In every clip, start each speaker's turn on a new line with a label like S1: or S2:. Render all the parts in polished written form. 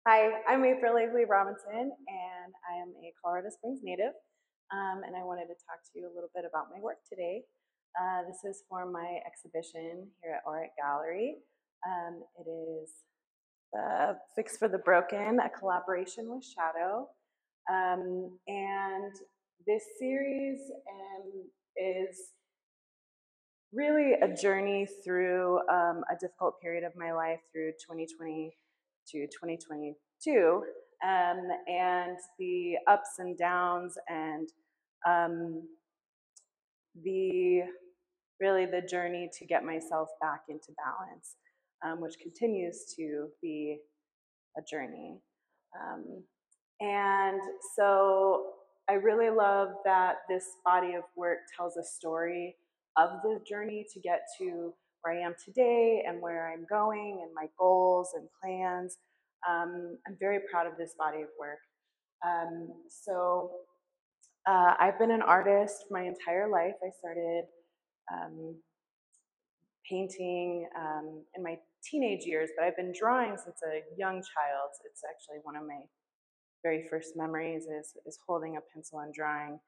S1: Hi, I'm Lavely-Robinson, and I am a Colorado Springs native, and I wanted to talk to you a little bit about my work today. This is for my exhibition here at Art Gallery. It is Fix for the Broken, a collaboration with Shadow. And this series is really a journey through a difficult period of my life through 2020 to 2022, and the ups and downs and um, the really the journey to get myself back into balance, which continues to be a journey. Um, and so I really love that this body of work tells a story of the journey to get to where I am today and where I'm going and my goals and plans. I'm very proud of this body of work. So I've been an artist my entire life. I started um, painting in my teenage years, but I've been drawing since a young child. It's actually one of my very first memories is holding a pencil and drawing.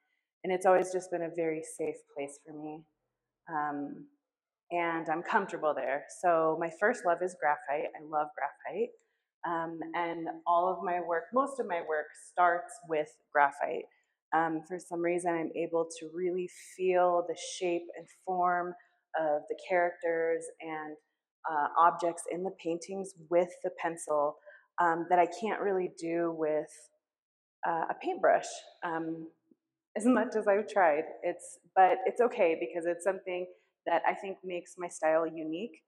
S1: And it's always just been a very safe place for me. Um, and I'm comfortable there. So my first love is graphite. I love graphite. And all of my work, most of my work starts with graphite. For some reason, I'm able to really feel the shape and form of the characters and objects in the paintings with the pencil that I can't really do with a paintbrush. As much as I've tried, but it's okay because it's something that I think makes my style unique.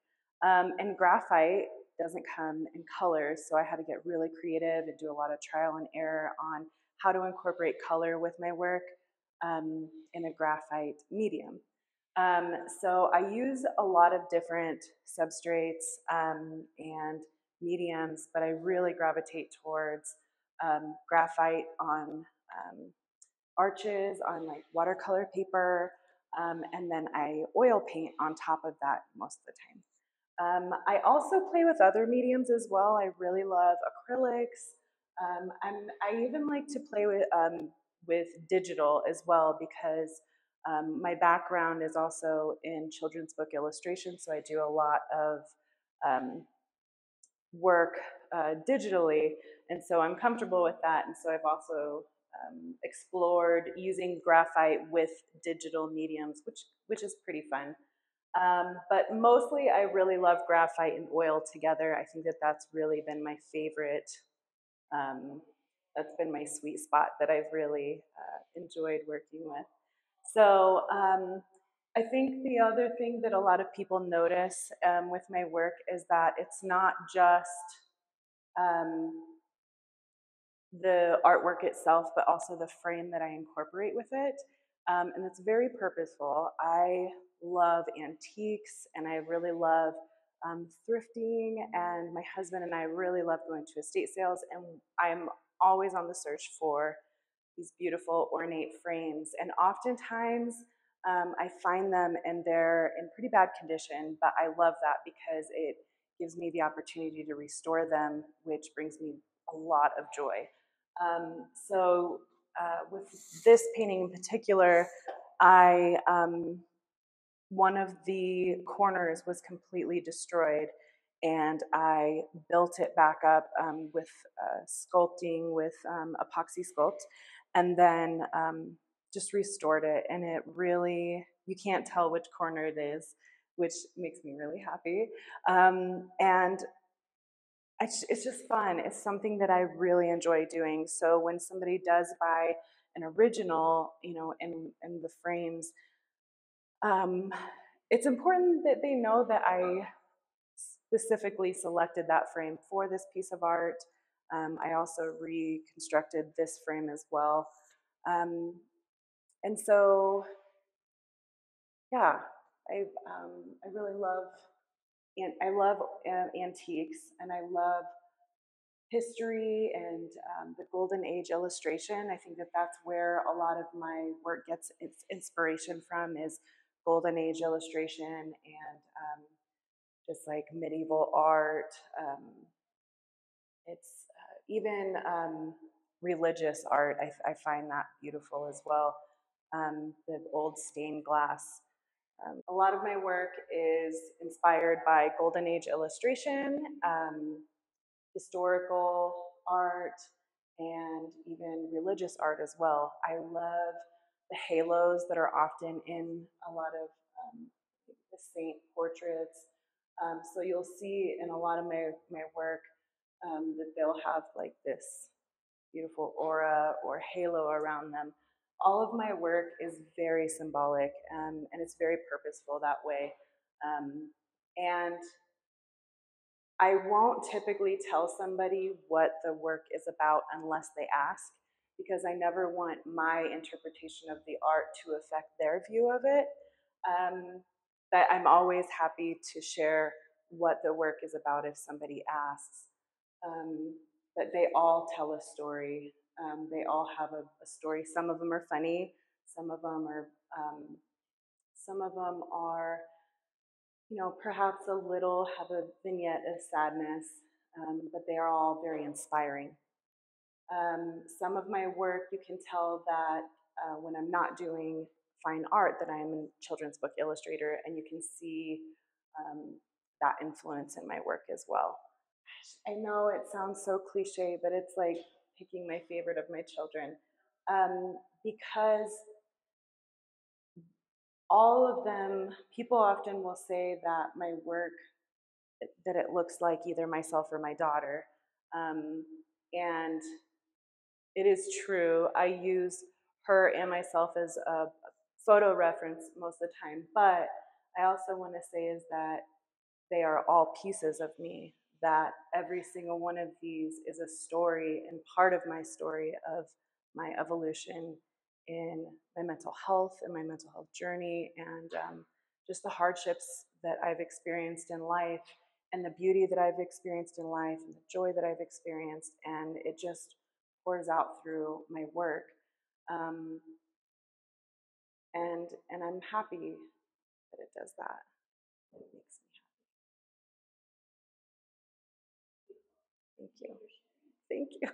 S1: And graphite doesn't come in colors, so I had to get really creative and do a lot of trial and error on how to incorporate color with my work in a graphite medium. So I use a lot of different substrates and mediums, but I really gravitate towards graphite on arches, on like watercolor paper, and then I oil paint on top of that most of the time. I also play with other mediums as well. I really love acrylics. I even like to play with digital as well because my background is also in children's book illustration, so I do a lot of um, work digitally, and so I'm comfortable with that. And so I've also explored using graphite with digital mediums, which is pretty fun. But mostly, I really love graphite and oil together. I think that that's really been my favorite. Um, that's been my sweet spot that I've really enjoyed working with. So I think the other thing that a lot of people notice with my work is that it's not just um, the artwork itself, but also the frame that I incorporate with it. And it's very purposeful. I love antiques and I really love thrifting, and my husband and I really love going to estate sales, and I'm always on the search for these beautiful ornate frames. And oftentimes I find them and they're in pretty bad condition, but I love that because it gives me the opportunity to restore them, which brings me a lot of joy. With this painting in particular, I one of the corners was completely destroyed, and I built it back up with sculpting with epoxy sculpt, and then just restored it. And it really, you can't tell which corner it is, which makes me really happy. And it's just fun. It's something that I really enjoy doing. So when somebody does buy an original, in the frames, um, it's important that they know that I specifically selected that frame for this piece of art. I also reconstructed this frame as well. Um, and so, yeah, I really love, and I love antiques, and I love history and the golden age illustration. I think that that's where a lot of my work gets its inspiration from, is golden age illustration and just like medieval art. It's even religious art, I find that beautiful as well. The old stained glass. A lot of my work is inspired by Golden Age illustration, historical art, and even religious art as well. I love the halos that are often in a lot of the saint portraits. So you'll see in a lot of my work that they'll have like this beautiful aura or halo around them. All of my work is very symbolic, and it's very purposeful that way. And I won't typically tell somebody what the work is about unless they ask, because I never want my interpretation of the art to affect their view of it. But I'm always happy to share what the work is about if somebody asks. But they all tell a story. They all have a story. Some of them are funny. Some of them are. Some of them are, perhaps a little have a vignette of sadness, but they are all very inspiring. Some of my work, you can tell that when I'm not doing fine art, that I am a children's book illustrator, and you can see that influence in my work as well. I know it sounds so cliche, but it's like picking my favorite of my children, because all of them, people often will say that my work, that it looks like either myself or my daughter. And it is true. I use her and myself as a photo reference most of the time. But I also want to say is that they are all pieces of me, that every single one of these is a story and part of my story of my evolution in my mental health and my mental health journey, and just the hardships that I've experienced in life and the beauty that I've experienced in life and the joy that I've experienced, and it just pours out through my work. Um, and I'm happy that it does that. It makes me happy. Thank you. Thank you.